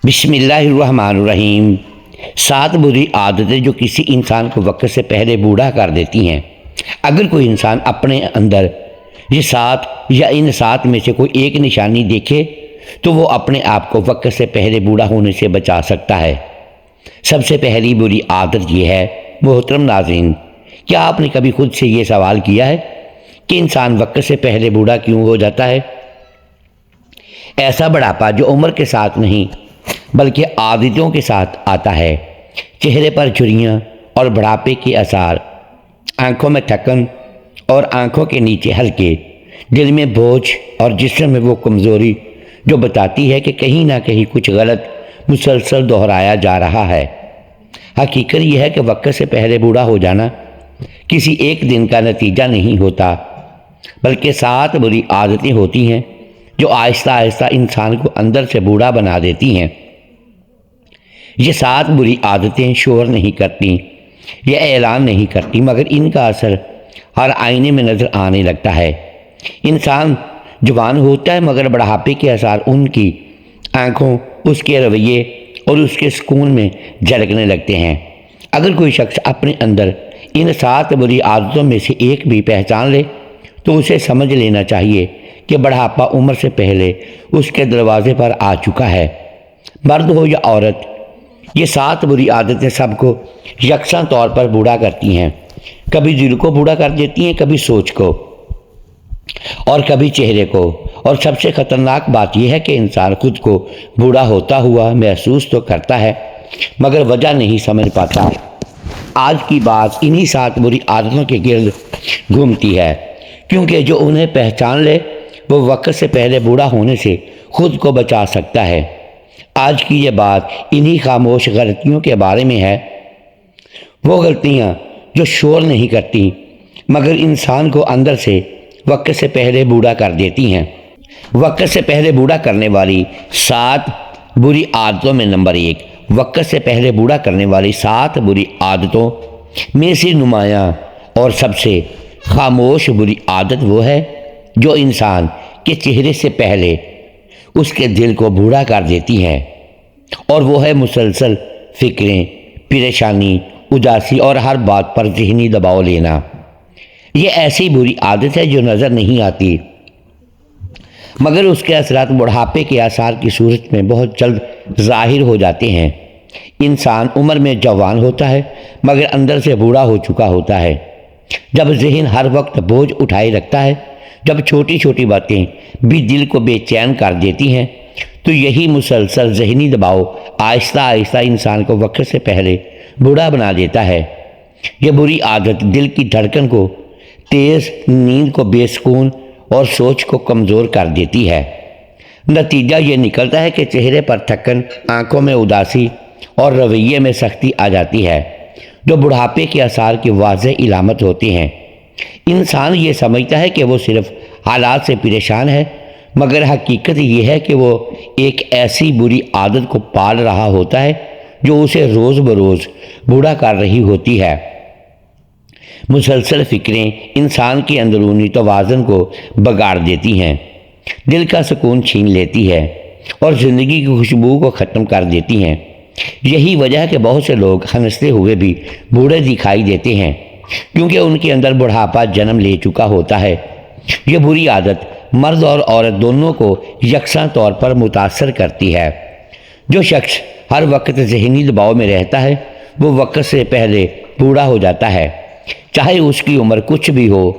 بسم اللہ الرحمن الرحیم۔ 7 بری عادتیں جو کسی انسان کو وقت سے پہلے بوڑھا کر دیتی ہیں۔ اگر کوئی انسان اپنے اندر یہ 7 یا ان 7 میں سے کوئی ایک نشانی دیکھے تو وہ اپنے آپ کو وقت سے پہلے بوڑھا ہونے سے بچا سکتا ہے۔ سب سے پہلی بری عادت یہ ہے، محترم ناظرین، کیا آپ نے کبھی خود سے یہ سوال کیا ہے کہ انسان وقت سے پہلے بوڑھا کیوں ہو جاتا ہے؟ ایسا بڑھاپا جو عمر کے ساتھ نہیں بلکہ عادتوں کے ساتھ آتا ہے، چہرے پر جھریاں اور بڑھاپے کے آثار، آنکھوں میں تھکن اور آنکھوں کے نیچے ہلکے، دل میں بوجھ اور جسم میں وہ کمزوری جو بتاتی ہے کہ کہیں نہ کہیں کچھ غلط مسلسل دہرایا جا رہا ہے۔ حقیقت یہ ہے کہ وقت سے پہلے بوڑھا ہو جانا کسی ایک دن کا نتیجہ نہیں ہوتا، بلکہ 7 بری عادتیں ہوتی ہیں جو آہستہ آہستہ انسان کو اندر سے بوڑھا بنا دیتی ہیں۔ یہ 7 بری عادتیں شور نہیں کرتی، یہ اعلان نہیں کرتی، مگر ان کا اثر ہر آئینے میں نظر آنے لگتا ہے۔ انسان جوان ہوتا ہے مگر بڑھاپے کے اثار ان کی آنکھوں، اس کے رویے اور اس کے سکون میں جھلکنے لگتے ہیں۔ اگر کوئی شخص اپنے اندر ان 7 بری عادتوں میں سے ایک بھی پہچان لے تو اسے سمجھ لینا چاہیے کہ بڑھاپا عمر سے پہلے اس کے دروازے پر آ چکا ہے۔ مرد ہو یا عورت، یہ 7 بری عادتیں سب کو یکساں طور پر بوڑھا کرتی ہیں۔ کبھی دل کو بوڑھا کر دیتی ہیں، کبھی سوچ کو اور کبھی چہرے کو، اور سب سے خطرناک بات یہ ہے کہ انسان خود کو بوڑھا ہوتا ہوا محسوس تو کرتا ہے مگر وجہ نہیں سمجھ پاتا۔ آج کی بات انہی 7 بری عادتوں کے گرد گھومتی ہے، کیونکہ جو انہیں پہچان لے وہ وقت سے پہلے بوڑھا ہونے سے خود کو بچا سکتا ہے۔ آج کی یہ بات انہی خاموش غلطیوں کے بارے میں ہے، وہ غلطیاں جو شور نہیں کرتی مگر انسان کو اندر سے وقت سے پہلے بوڑھا کر دیتی ہیں۔ وقت سے پہلے بوڑھا کرنے والی 7 بری عادتوں میں نمبر 1، وقت سے پہلے بوڑھا کرنے والی 7 بری عادتوں میں سے نمایاں اور سب سے خاموش بری عادت وہ ہے جو انسان کے چہرے سے پہلے اس کے دل کو بوڑھا کر دیتی ہے، اور وہ ہے مسلسل فکریں، پریشانی، اداسی اور ہر بات پر ذہنی دباؤ لینا۔ یہ ایسی بری عادت ہے جو نظر نہیں آتی مگر اس کے اثرات بڑھاپے کے آثار کی صورت میں بہت جلد ظاہر ہو جاتے ہیں۔ انسان عمر میں جوان ہوتا ہے مگر اندر سے بوڑھا ہو چکا ہوتا ہے۔ جب ذہن ہر وقت بوجھ اٹھائے رکھتا ہے، جب چھوٹی چھوٹی باتیں بھی دل کو بے چین کر دیتی ہیں، تو یہی مسلسل ذہنی دباؤ آہستہ آہستہ انسان کو وقت سے پہلے بوڑھا بنا دیتا ہے۔ یہ بری عادت دل کی دھڑکن کو تیز، نیند کو بے سکون اور سوچ کو کمزور کر دیتی ہے۔ نتیجہ یہ نکلتا ہے کہ چہرے پر تھکن، آنکھوں میں اداسی اور رویے میں سختی آ جاتی ہے، جو بڑھاپے کے آثار کی واضح علامت ہوتی ہیں۔ انسان یہ سمجھتا ہے کہ وہ صرف حالات سے پریشان ہے، مگر حقیقت یہ ہے کہ وہ ایک ایسی بری عادت کو پال رہا ہوتا ہے جو اسے روز بروز بوڑھا کر رہی ہوتی ہے۔ مسلسل فکریں انسان کے اندرونی توازن کو بگاڑ دیتی ہیں، دل کا سکون چھین لیتی ہے اور زندگی کی خوشبو کو ختم کر دیتی ہیں۔ یہی وجہ ہے کہ بہت سے لوگ ہنستے ہوئے بھی بوڑھے دکھائی دیتے ہیں، کیونکہ ان کے اندر بڑھاپا جنم لے چکا ہوتا ہے۔ یہ بری عادت مرد اور عورت دونوں کو یکساں طور پر متاثر کرتی ہے۔ جو شخص ہر وقت ذہنی دباؤ میں رہتا ہے وہ وقت سے پہلے بوڑھا ہو جاتا ہے، چاہے اس کی عمر کچھ بھی ہو۔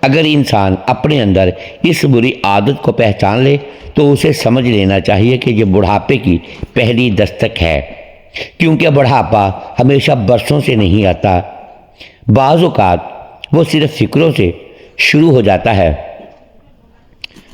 اگر انسان اپنے اندر اس بری عادت کو پہچان لے تو اسے سمجھ لینا چاہیے کہ یہ بڑھاپے کی پہلی دستک ہے، کیونکہ بڑھاپا ہمیشہ برسوں سے نہیں آتا، بعض اوقات وہ صرف فکروں سے شروع ہو جاتا ہے۔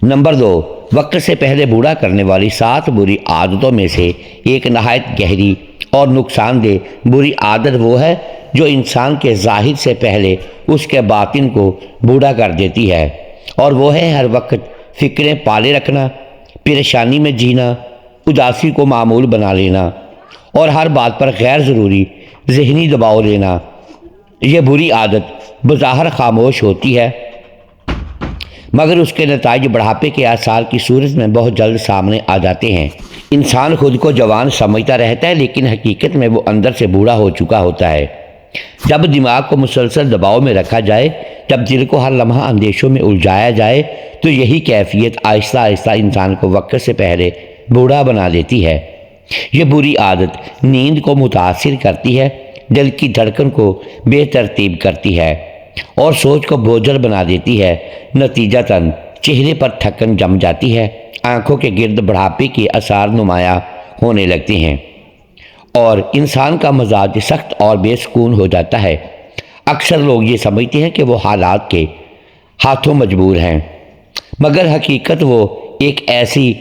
نمبر 2، وقت سے پہلے بوڑھا کرنے والی 7 بری عادتوں میں سے ایک نہایت گہری اور نقصان دہ بری عادت وہ ہے جو انسان کے ظاہر سے پہلے اس کے باطن کو بوڑھا کر دیتی ہے، اور وہ ہے ہر وقت فکریں پالے رکھنا، پریشانی میں جینا، اداسی کو معمول بنا لینا اور ہر بات پر غیر ضروری ذہنی دباؤ لینا۔ یہ بری عادت بظاہر خاموش ہوتی ہے مگر اس کے نتائج بڑھاپے کے آثار کی صورت میں بہت جلد سامنے آ جاتے ہیں۔ انسان خود کو جوان سمجھتا رہتا ہے لیکن حقیقت میں وہ اندر سے بوڑھا ہو چکا ہوتا ہے۔ جب دماغ کو مسلسل دباؤ میں رکھا جائے، جب دل کو ہر لمحہ اندیشوں میں الجھایا جائے تو یہی کیفیت آہستہ آہستہ انسان کو وقت سے پہلے بوڑھا بنا دیتی ہے۔ یہ بری عادت نیند کو متاثر کرتی ہے، دل کی دھڑکن کو بے ترتیب کرتی ہے اور سوچ کو بوجھل بنا دیتی ہے۔ نتیجتاً چہرے پر تھکن جم جاتی ہے، آنکھوں کے گرد بڑھاپے کے آثار نمایاں ہونے لگتے ہیں اور انسان کا مزاج سخت اور بے سکون ہو جاتا ہے۔ اکثر لوگ یہ سمجھتے ہیں کہ وہ حالات کے ہاتھوں مجبور ہیں، مگر حقیقت وہ ایک ایسی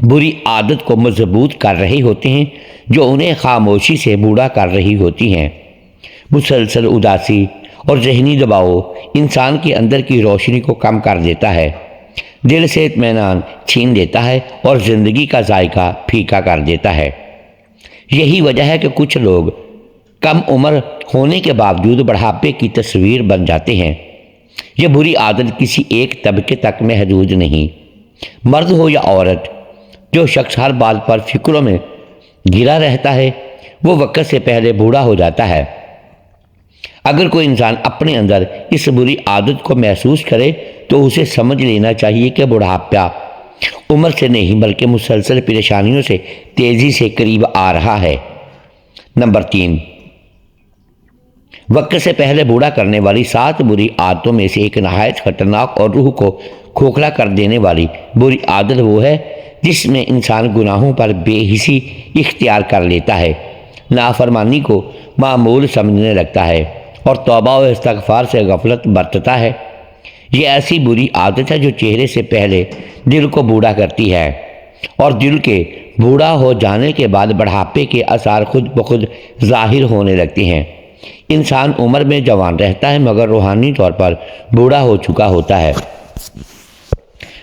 بری عادت کو مضبوط کر رہے ہوتے ہیں جو انہیں خاموشی سے بوڑھا کر رہی ہوتی ہیں۔ مسلسل اداسی اور ذہنی دباؤ انسان کے اندر کی روشنی کو کم کر دیتا ہے، دل سے اطمینان چھین دیتا ہے اور زندگی کا ذائقہ پھیکا کر دیتا ہے۔ یہی وجہ ہے کہ کچھ لوگ کم عمر ہونے کے باوجود بڑھاپے کی تصویر بن جاتے ہیں۔ یہ بری عادت کسی ایک طبقے تک محدود نہیں، مرد ہو یا عورت، جو شخص ہر بات پر فکروں میں گھرا رہتا ہے وہ وقت سے پہلے بوڑھا ہو جاتا ہے۔ اگر کوئی انسان اپنے اندر اس بری عادت کو محسوس کرے تو اسے سمجھ لینا چاہیے کہ بڑھاپا عمر سے نہیں بلکہ مسلسل پریشانیوں سے تیزی سے قریب آ رہا ہے۔ نمبر 3، وقت سے پہلے بوڑھا کرنے والی 7 بری عادتوں میں سے ایک نہایت خطرناک اور روح کو کھوکھلا کر دینے والی بری عادت وہ ہے جس میں انسان گناہوں پر بے حسی اختیار کر لیتا ہے، نافرمانی کو معمول سمجھنے لگتا ہے اور توبہ و استغفار سے غفلت برتتا ہے۔ یہ ایسی بری عادت ہے جو چہرے سے پہلے دل کو بوڑھا کرتی ہے اور دل کے بوڑھا ہو جانے کے بعد بڑھاپے کے آثار خود بخود ظاہر ہونے لگتے ہیں۔ انسان عمر میں جوان رہتا ہے مگر روحانی طور پر بوڑھا ہو چکا ہوتا ہے۔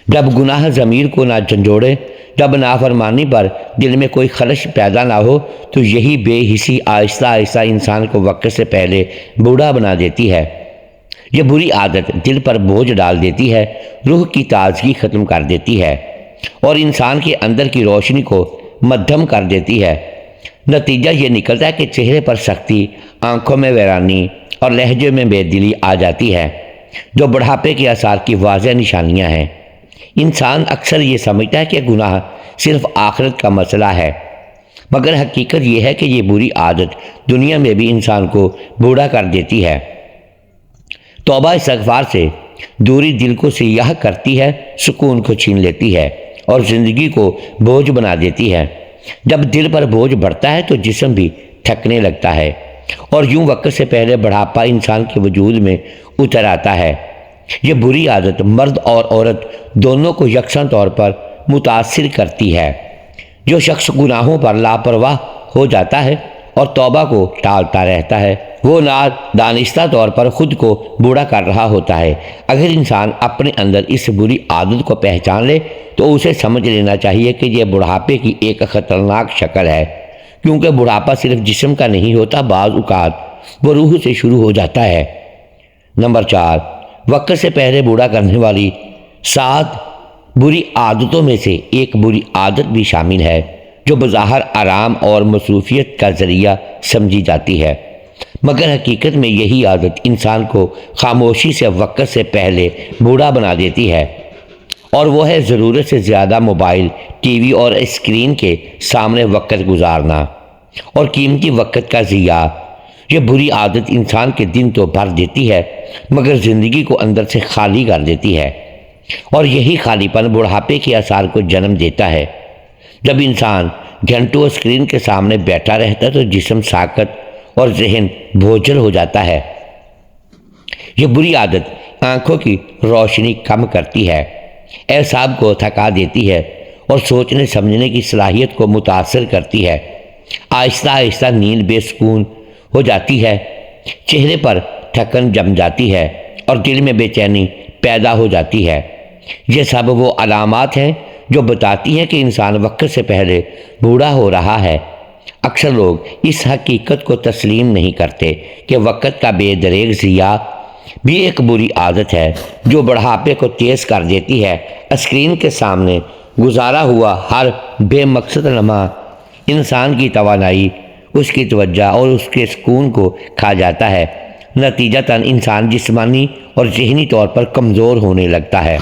جب گناہ ضمیر کو نہ جھنجھوڑے، جب نافرمانی پر دل میں کوئی خلش پیدا نہ ہو تو یہی بے حسی آہستہ آہستہ انسان کو وقت سے پہلے بوڑھا بنا دیتی ہے۔ یہ بری عادت دل پر بوجھ ڈال دیتی ہے، روح کی تازگی ختم کر دیتی ہے اور انسان کے اندر کی روشنی کو مدھم کر دیتی ہے۔ نتیجہ یہ نکلتا ہے کہ چہرے پر سختی، آنکھوں میں ویرانی اور لہجے میں بے دلی آ جاتی ہے، جو بڑھاپے کے آثار کی واضح نشانیاں ہیں۔ انسان اکثر یہ سمجھتا ہے کہ گناہ صرف آخرت کا مسئلہ ہے، مگر حقیقت یہ ہے کہ یہ بری عادت دنیا میں بھی انسان کو بوڑھا کر دیتی ہے۔ توبہ استغفار سے دوری دل کو سیاہ کرتی ہے، سکون کو چھین لیتی ہے اور زندگی کو بوجھ بنا دیتی ہے۔ جب دل پر بوجھ بڑھتا ہے تو جسم بھی تھکنے لگتا ہے اور یوں وقت سے پہلے بڑھاپا انسان کے وجود میں اتر آتا ہے۔ یہ بری عادت مرد اور عورت دونوں کو یکساں طور پر متاثر کرتی ہے۔ جو شخص گناہوں پر لاپرواہ ہو جاتا ہے اور توبہ کو ٹالتا رہتا ہے وہ نادانستہ طور پر خود کو بوڑھا کر رہا ہوتا ہے۔ اگر انسان اپنے اندر اس بری عادت کو پہچان لے تو اسے سمجھ لینا چاہیے کہ یہ بڑھاپے کی ایک خطرناک شکل ہے، کیونکہ بڑھاپا صرف جسم کا نہیں ہوتا، بعض اوقات وہ روح سے شروع ہو جاتا ہے۔ نمبر 4، وقت سے پہلے بوڑھا کرنے والی 7 بری عادتوں میں سے ایک بری عادت بھی شامل ہے جو بظاہر آرام اور مصروفیت کا ذریعہ سمجھی جاتی ہے، مگر حقیقت میں یہی عادت انسان کو خاموشی سے وقت سے پہلے بوڑھا بنا دیتی ہے، اور وہ ہے ضرورت سے زیادہ موبائل، ٹی وی اور اسکرین کے سامنے وقت گزارنا اور قیمتی وقت کا ضیاع۔ یہ بری عادت انسان کے دن تو بھر دیتی ہے مگر زندگی کو اندر سے خالی کر دیتی ہے، اور یہی خالی پن بڑھاپے کے آثار کو جنم دیتا ہے۔ جب انسان گھنٹوں اسکرین کے سامنے بیٹھا رہتا ہے تو جسم ساکت اور ذہن بوجھل ہو جاتا ہے۔ یہ بری عادت آنکھوں کی روشنی کم کرتی ہے، اعصاب کو تھکا دیتی ہے اور سوچنے سمجھنے کی صلاحیت کو متاثر کرتی ہے۔ آہستہ آہستہ نیند بے سکون ہو جاتی ہے، چہرے پر تھکن جم جاتی ہے اور دل میں بے چینی پیدا ہو جاتی ہے۔ یہ سب وہ علامات ہیں جو بتاتی ہیں کہ انسان وقت سے پہلے بوڑھا ہو رہا ہے۔ اکثر لوگ اس حقیقت کو تسلیم نہیں کرتے کہ وقت کا بے دریغ ضیاع بھی ایک بری عادت ہے جو بڑھاپے کو تیز کر دیتی ہے۔ اسکرین کے سامنے گزارا ہوا ہر بے مقصد لمحہ انسان کی توانائی، اس کی توجہ اور اس کے سکون کو کھا جاتا ہے۔ نتیجتاً انسان جسمانی اور ذہنی طور پر کمزور ہونے لگتا ہے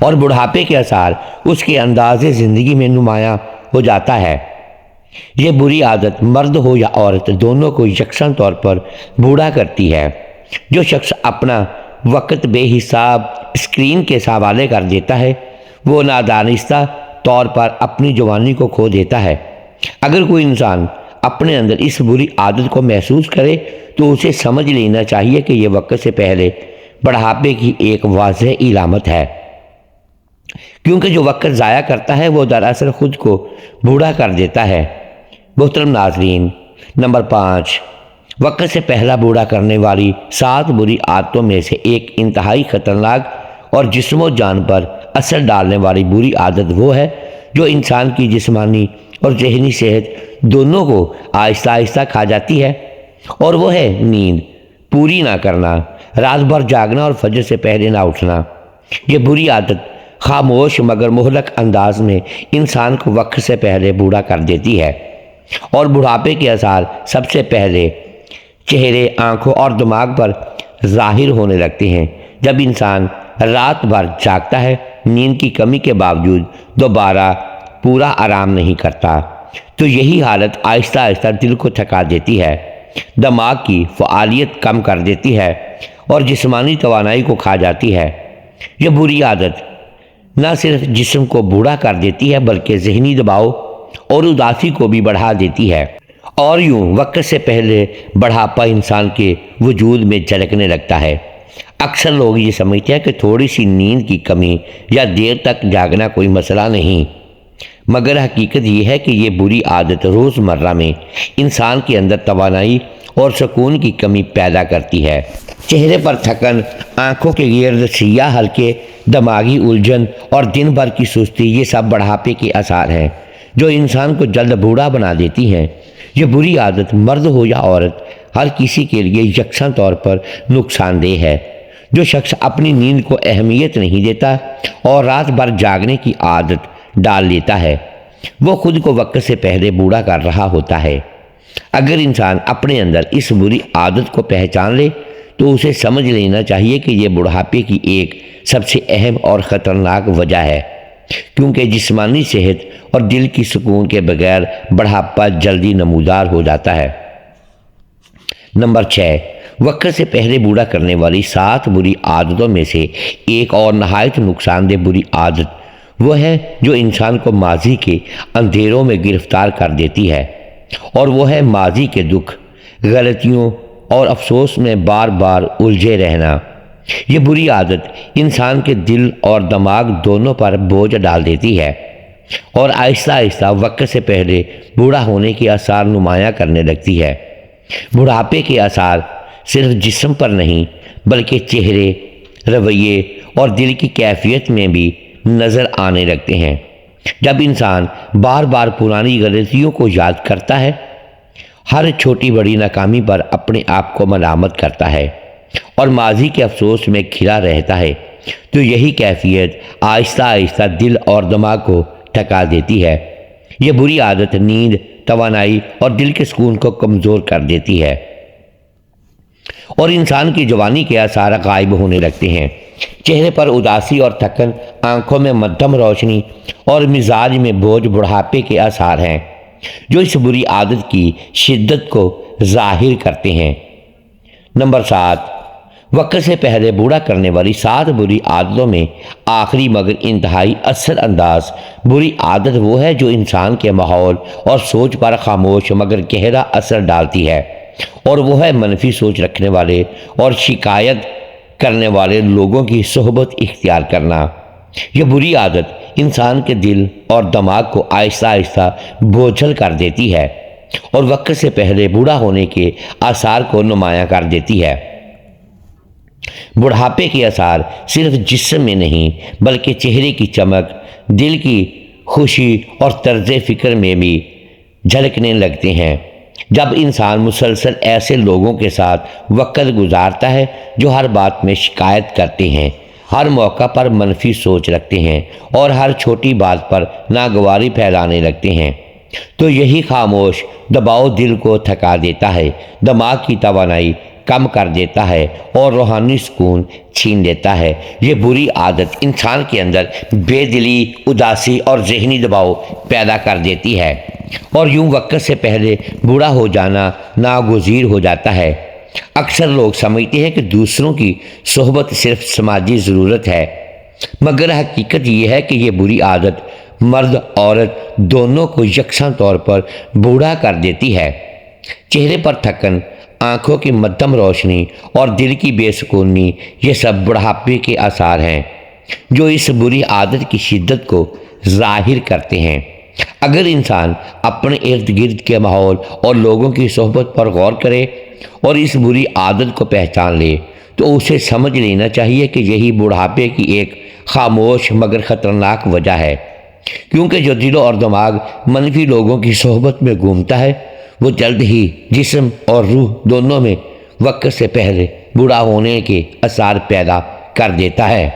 اور بڑھاپے کے اثار اس کے انداز زندگی میں نمایاں ہو جاتا ہے۔ یہ بری عادت مرد ہو یا عورت دونوں کو یکساں طور پر بوڑھا کرتی ہے۔ جو شخص اپنا وقت بے حساب اسکرین کے حوالے کر دیتا ہے وہ نادانستہ طور پر اپنی جوانی کو کھو دیتا ہے۔ اگر کوئی انسان اپنے اندر اس بری عادت کو محسوس کرے تو اسے سمجھ لینا چاہیے کہ یہ وقت سے پہلے بڑھاپے کی ایک واضح علامت ہے، کیونکہ جو وقت ضائع کرتا ہے وہ دراصل خود کو بوڑھا کر دیتا ہے۔ محترم ناظرین، نمبر 5، وقت سے پہلا بوڑھا کرنے والی 7 بری عادتوں میں سے ایک انتہائی خطرناک اور جسم و جان پر اثر ڈالنے والی بری عادت وہ ہے جو انسان کی جسمانی اور ذہنی صحت دونوں کو آہستہ آہستہ کھا جاتی ہے، اور وہ ہے نیند پوری نہ کرنا، رات بھر جاگنا اور فجر سے پہلے نہ اٹھنا۔ یہ بری عادت خاموش مگر مہلک انداز میں انسان کو وقت سے پہلے بوڑھا کر دیتی ہے، اور بڑھاپے کے اثار سب سے پہلے چہرے، آنکھوں اور دماغ پر ظاہر ہونے لگتے ہیں۔ جب انسان رات بھر جاگتا ہے، نیند کی کمی کے باوجود دوبارہ پورا آرام نہیں کرتا، تو یہی حالت آہستہ آہستہ دل کو تھکا دیتی ہے، دماغ کی فعالیت کم کر دیتی ہے اور جسمانی توانائی کو کھا جاتی ہے۔ یہ بری عادت نہ صرف جسم کو بوڑھا کر دیتی ہے بلکہ ذہنی دباؤ اور اداسی کو بھی بڑھا دیتی ہے، اور یوں وقت سے پہلے بڑھاپا انسان کے وجود میں جھلکنے لگتا ہے۔ اکثر لوگ یہ سمجھتے ہیں کہ تھوڑی سی نیند کی کمی یا دیر تک جاگنا کوئی مسئلہ نہیں، مگر حقیقت یہ ہے کہ یہ بری عادت روزمرہ میں انسان کے اندر توانائی اور سکون کی کمی پیدا کرتی ہے۔ چہرے پر تھکن، آنکھوں کے گرد سیاہ حلقے، دماغی الجھن اور دن بھر کی سستی، یہ سب بڑھاپے کے آثار ہیں جو انسان کو جلد بوڑھا بنا دیتی ہیں۔ یہ بری عادت مرد ہو یا عورت ہر کسی کے لیے یکساں طور پر نقصان دہ ہے۔ جو شخص اپنی نیند کو اہمیت نہیں دیتا اور رات بھر جاگنے کی عادت ڈال لیتا ہے وہ خود کو وقت سے پہلے بوڑھا کر رہا ہوتا ہے۔ اگر انسان اپنے اندر اس بری عادت کو پہچان لے تو اسے سمجھ لینا چاہیے کہ یہ بڑھاپے کی ایک سب سے اہم اور خطرناک وجہ ہے، کیونکہ جسمانی صحت اور دل کی سکون کے بغیر بڑھاپا جلدی نمودار ہو جاتا ہے۔ نمبر 6، وقت سے پہلے بوڑھا کرنے والی 7 بری عادتوں میں سے ایک اور نہایت نقصان دہ بری عادت وہ ہے جو انسان کو ماضی کے اندھیروں میں گرفتار کر دیتی ہے، اور وہ ہے ماضی کے دکھ، غلطیوں اور افسوس میں بار بار الجھے رہنا۔ یہ بری عادت انسان کے دل اور دماغ دونوں پر بوجھ ڈال دیتی ہے اور آہستہ آہستہ وقت سے پہلے بوڑھا ہونے کے آثار نمایاں کرنے لگتی ہے۔ بڑھاپے کے آثار صرف جسم پر نہیں بلکہ چہرے، رویے اور دل کی کیفیت میں بھی نظر آنے لگتے ہیں۔ جب انسان بار بار پرانی غلطیوں کو یاد کرتا ہے، ہر چھوٹی بڑی ناکامی پر اپنے آپ کو ملامت کرتا ہے اور ماضی کے افسوس میں گھرا رہتا ہے، تو یہی کیفیت آہستہ آہستہ دل اور دماغ کو تھکا دیتی ہے۔ یہ بری عادت نیند، توانائی اور دل کے سکون کو کمزور کر دیتی ہے اور انسان کی جوانی کے آثار غائب ہونے لگتے ہیں۔ چہرے پر اداسی اور تھکن، آنکھوں میں مدھم روشنی اور مزاج میں بوجھ بڑھاپے کے آثار ہیں جو اس بری عادت کی شدت کو ظاہر کرتے ہیں۔ نمبر 7، وقت سے پہلے بوڑھا کرنے والی 7 بری عادتوں میں آخری مگر انتہائی اثر انداز بری عادت وہ ہے جو انسان کے ماحول اور سوچ پر خاموش مگر گہرا اثر ڈالتی ہے، اور وہ ہے منفی سوچ رکھنے والے اور شکایت کرنے والے لوگوں کی صحبت اختیار کرنا۔ یہ بری عادت انسان کے دل اور دماغ کو آہستہ آہستہ بوجھل کر دیتی ہے اور وقت سے پہلے بوڑھا ہونے کے آثار کو نمایاں کر دیتی ہے۔ بڑھاپے کے آثار صرف جسم میں نہیں بلکہ چہرے کی چمک، دل کی خوشی اور طرز فکر میں بھی جھلکنے لگتے ہیں۔ جب انسان مسلسل ایسے لوگوں کے ساتھ وقت گزارتا ہے جو ہر بات میں شکایت کرتے ہیں، ہر موقع پر منفی سوچ رکھتے ہیں اور ہر چھوٹی بات پر ناگواری پھیلانے لگتے ہیں، تو یہی خاموش دباؤ دل کو تھکا دیتا ہے، دماغ کی توانائی کم کر دیتا ہے اور روحانی سکون چھین لیتا ہے۔ یہ بری عادت انسان کے اندر بے دلی، اداسی اور ذہنی دباؤ پیدا کر دیتی ہے، اور یوں وقت سے پہلے بوڑھا ہو جانا ناگزیر ہو جاتا ہے۔ اکثر لوگ سمجھتے ہیں کہ دوسروں کی صحبت صرف سماجی ضرورت ہے، مگر حقیقت یہ ہے کہ یہ بری عادت مرد عورت دونوں کو یکساں طور پر بوڑھا کر دیتی ہے۔ چہرے پر تھکن، آنکھوں کی مدھم روشنی اور دل کی بے سکونی، یہ سب بڑھاپے کے آثار ہیں جو اس بری عادت کی شدت کو ظاہر کرتے ہیں۔ اگر انسان اپنے ارد گرد کے ماحول اور لوگوں کی صحبت پر غور کرے اور اس بری عادت کو پہچان لے تو اسے سمجھ لینا چاہیے کہ یہی بڑھاپے کی ایک خاموش مگر خطرناک وجہ ہے، کیونکہ جو دل اور دماغ منفی لوگوں کی صحبت میں گھومتا ہے وہ جلد ہی جسم اور روح دونوں میں وقت سے پہلے بوڑھا ہونے کے آثار پیدا کر دیتا ہے۔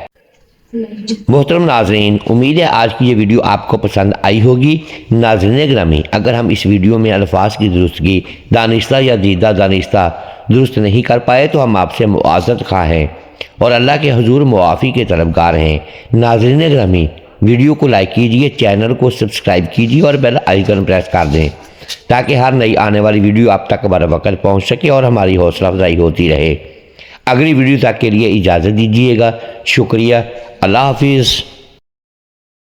محترم ناظرین، امید ہے آج کی یہ ویڈیو آپ کو پسند آئی ہوگی۔ ناظرین گرامی، اگر ہم اس ویڈیو میں الفاظ کی درستگی دانستہ یا دیدہ دانستہ درست نہیں کر پائے تو ہم آپ سے معذرت خواہ ہیں اور اللہ کے حضور معافی کے طلبگار ہیں۔ ناظرین گرامی، ویڈیو کو لائک کیجئے، چینل کو سبسکرائب کیجئے اور بیل آئیکن پریس کر دیں تاکہ ہر نئی آنے والی ویڈیو آپ تک بر وقت پہنچ سکے اور ہماری حوصلہ افزائی ہوتی رہے۔ اگلی ویڈیو تک کے لیے اجازت دیجیے گا۔ شکریہ۔ اللہ حافظ۔